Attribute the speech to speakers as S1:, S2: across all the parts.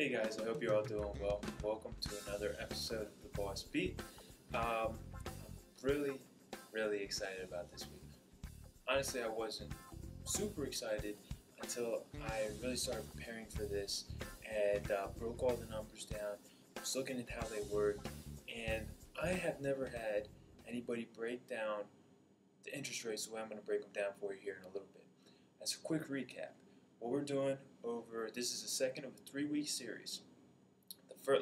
S1: Hey guys, I hope you're all doing well. Welcome to another episode of the BossBeat. I'm really excited about this week. Honestly, I wasn't super excited until I really started preparing for this and broke all the numbers down, was looking at how they work, and I have never had anybody break down the interest rates the way I'm going to break them down for you here in a little bit. As a quick recap, what we're doing this is the second of a 3-week series.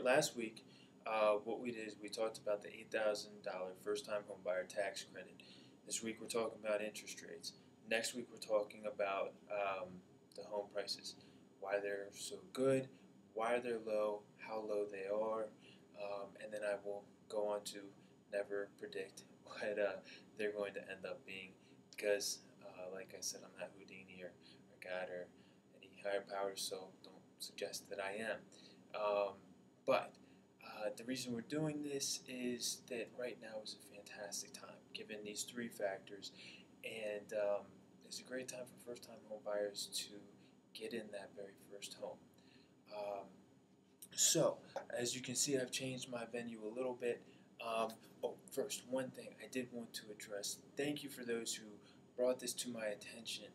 S1: Last week, what we did is we talked about the $8,000 first-time home buyer tax credit. This week we're talking about interest rates. Next week we're talking about the home prices, why they're so good, why they're low, how low they are, and then I will go on to never predict what they're going to end up being because, like I said, I'm not Houdini or God or any higher powers, so don't suggest that I am. But the reason we're doing this is that right now is a fantastic time, given these three factors, and it's a great time for first-time home buyers to get in that very first home. So, as you can see, I've changed my venue a little bit. First, one thing I did want to address. Thank you for those who brought this to my attention.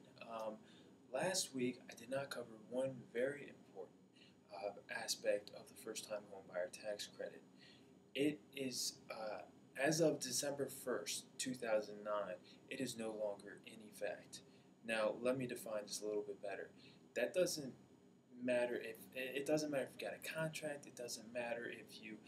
S1: Last week, I did not cover one very important aspect of the first-time homebuyer tax credit. It is, as of December 1st, 2009, it is no longer in effect. Now, let me define this a little bit better. That doesn't matter if you got a contract. It doesn't matter if you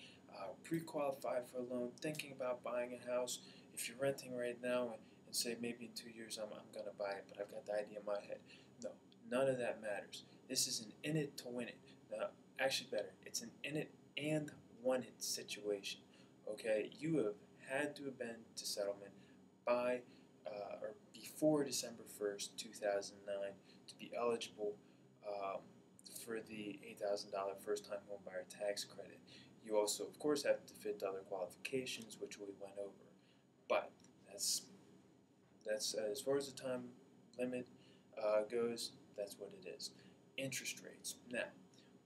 S1: pre-qualified for a loan, thinking about buying a house. If you're renting right now and say maybe in 2 years I'm going to buy it, but I've got the idea in my head. No, none of that matters. This is an in it to win it. Now, actually better, it's an in it and won it situation. Okay, you have had to have been to settlement by or before December 1st, 2009 to be eligible for the $8,000 first-time homebuyer tax credit. You also, of course, have to fit other qualifications, which we went over. But that's as far as the time limit goes, that's what it is. Interest rates. Now,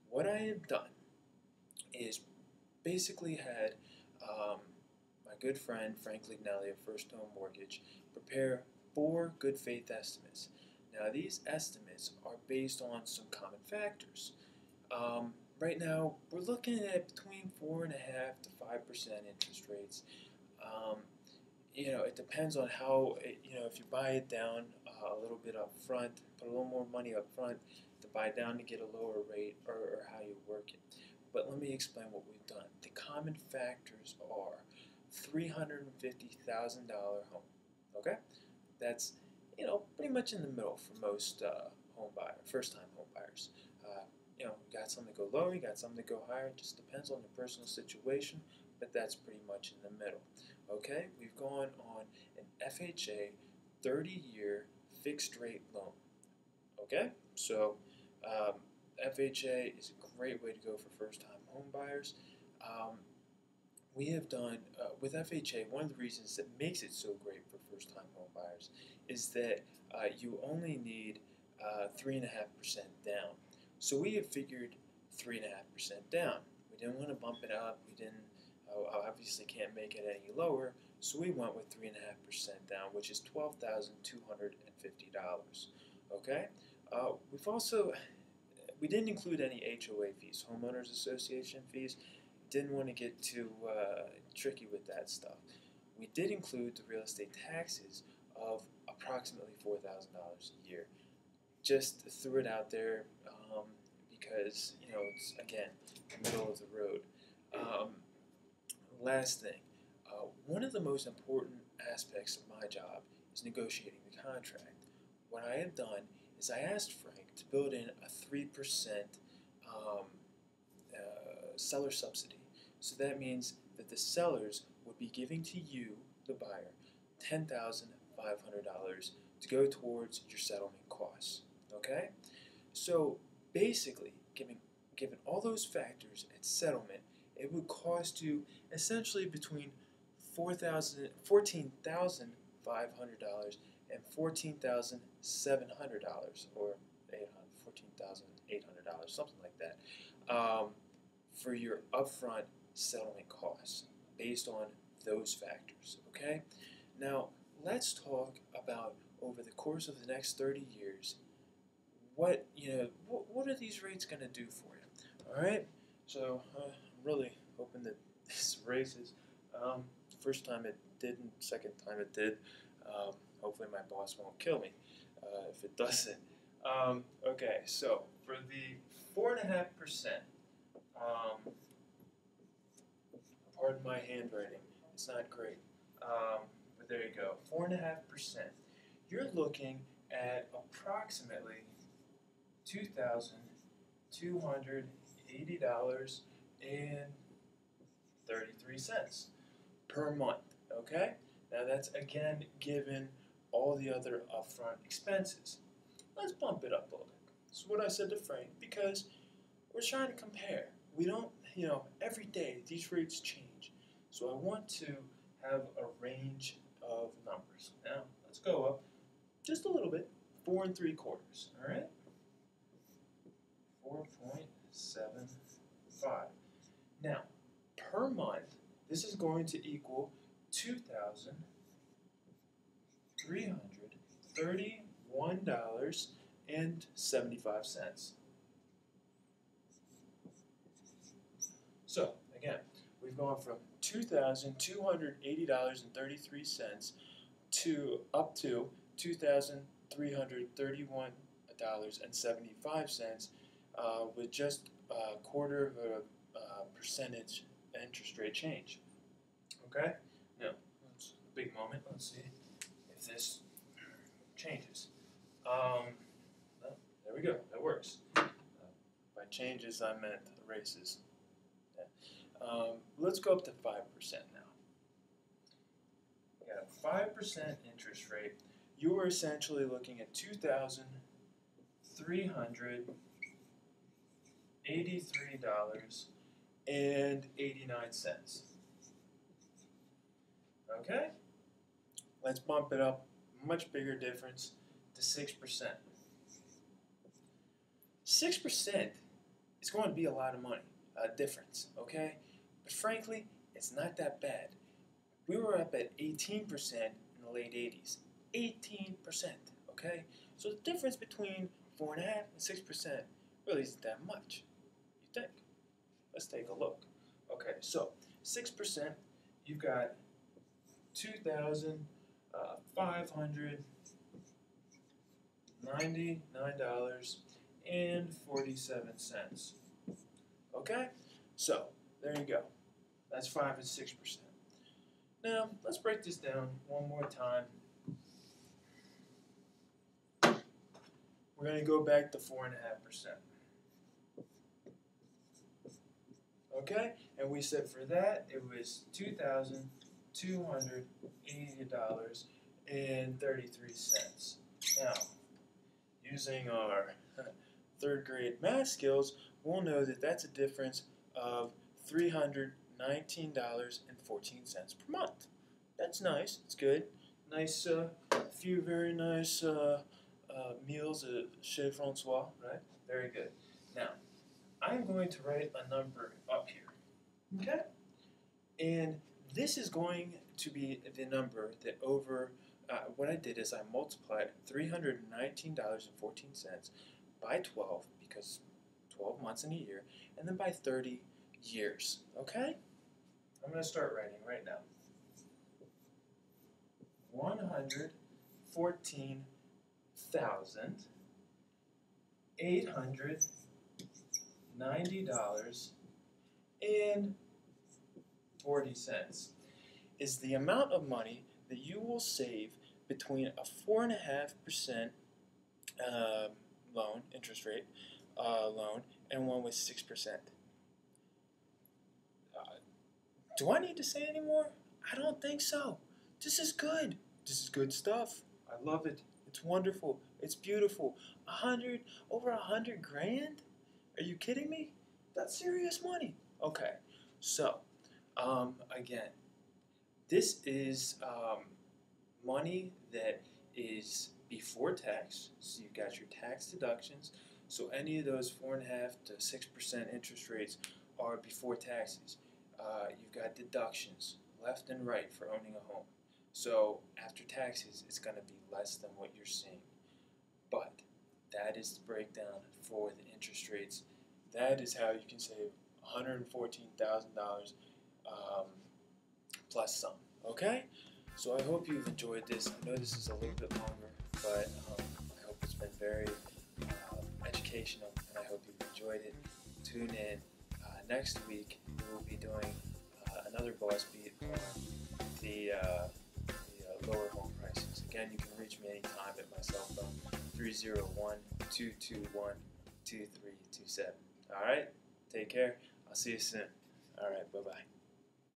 S1: what I have done is basically had my good friend Frank Lignelli of First Home Mortgage prepare 4 good faith estimates. Now, these estimates are based on some common factors. Right now, we're looking at between 4.5% to 5% interest rates. It depends on how, if you buy it down a little bit up front, put a little more money up front to buy down to get a lower rate or how you work it. But let me explain what we've done. The common factors are $350,000 home. Okay? That's, pretty much in the middle for most first-time home buyers. You got some that go lower, you got some that go higher. It just depends on the personal situation, but that's pretty much in the middle. Okay, we've gone on an FHA 30-year fixed-rate loan. Okay, so FHA is a great way to go for first-time home buyers. We have done, with FHA, one of the reasons that makes it so great for first-time home buyers is that you only need 3.5% down. So we have figured 3.5% down. We didn't want to bump it up. We didn't, obviously can't make it any lower, so we went with 3.5% down, which is $12,250. Okay? We didn't include any HOA fees, homeowners association fees. Didn't want to get too tricky with that stuff. We did include the real estate taxes of approximately $4,000 a year. Just threw it out there because, it's, again, the middle of the road. Last thing, one of the most important aspects of my job is negotiating the contract. What I have done is I asked Frank to build in a 3% seller subsidy. So that means that the sellers would be giving to you, the buyer, $10,500 to go towards your settlement costs. Okay? So basically, given all those factors at settlement, it would cost you essentially between $14,500 and $14,700 or $14,800, something like that. um, for your upfront settlement costs based on those factors. Okay? Now, let's talk about over the course of the next 30 years, what are these rates going to do for you? All right? So I'm really hoping that this raises. First time it didn't, second time it did. Hopefully my boss won't kill me if it doesn't. Okay, so for the 4.5%, pardon my handwriting, it's not great. But there you go, 4.5%. You're looking at approximately $2,280.33 per month. Okay? Now that's again given all the other upfront expenses. Let's bump it up a little bit. This is what I said to Frank because we're trying to compare. We don't, every day these rates change. So I want to have a range of numbers. Now let's go up just a little bit, 4 3/4. All right, 4.75. Now per month, this is going to equal $2,331.75. So again, we've gone from $2,280.33 to up to $2,331.75 with just a quarter of a percentage interest rate change. Okay? Now, it's a big moment. Let's see if this changes. Well, there we go. That works. By changes, I meant erases. Yeah. Let's go up to 5% now. We got a 5% interest rate. You are essentially looking at $2,383.89. Okay? Let's bump it up, much bigger difference, to 6%. 6% is going to be a lot of money, difference, okay? But frankly, it's not that bad. We were up at 18% in the late 80s. 18%, okay? So the difference between 4.5% and 6% really isn't that much, you think? Let's take a look. Okay, so 6%, you've got $2,599.47. Okay? So, there you go. That's 5 and 6%. Now, let's break this down one more time. We're going to go back to 4.5%. Okay? And we said for that, it was $2,280.33. Now, using our third grade math skills, we'll know that that's a difference of $319.14 per month. That's nice. It's good. Nice, few very nice meals at Chez Francois, right? Very good. Now, I'm going to write a number up here. Okay? And this is going to be the number that over, what I did is I multiplied $319.14 by 12, because 12 months in a year, and then by 30 years. Okay? I'm going to start writing right now. $114,890.40 is the amount of money that you will save between a 4.5% loan, interest rate loan, and one with 6%. Do I need to say any more? I don't think so. This is good. This is good stuff. I love it. It's wonderful. It's beautiful. Over 100 grand? Are you kidding me? That's serious money. Okay, so again, this is money that is before tax. So you've got your tax deductions. So any of those 4.5% to 6% interest rates are before taxes. You've got deductions left and right for owning a home. So after taxes, it's going to be less than what you're seeing. But that is the breakdown for the interest rates. That is how you can save $114,000 plus some. Okay? So I hope you've enjoyed this. I know this is a little bit longer, but I hope it's been very educational, and I hope you've enjoyed it. Tune in next week. We will be doing another boss beat on the lower home prices. Again, you can reach me anytime at my cell phone, 301-221-2327. All right? Take care. I'll see you soon. All right. Bye-bye.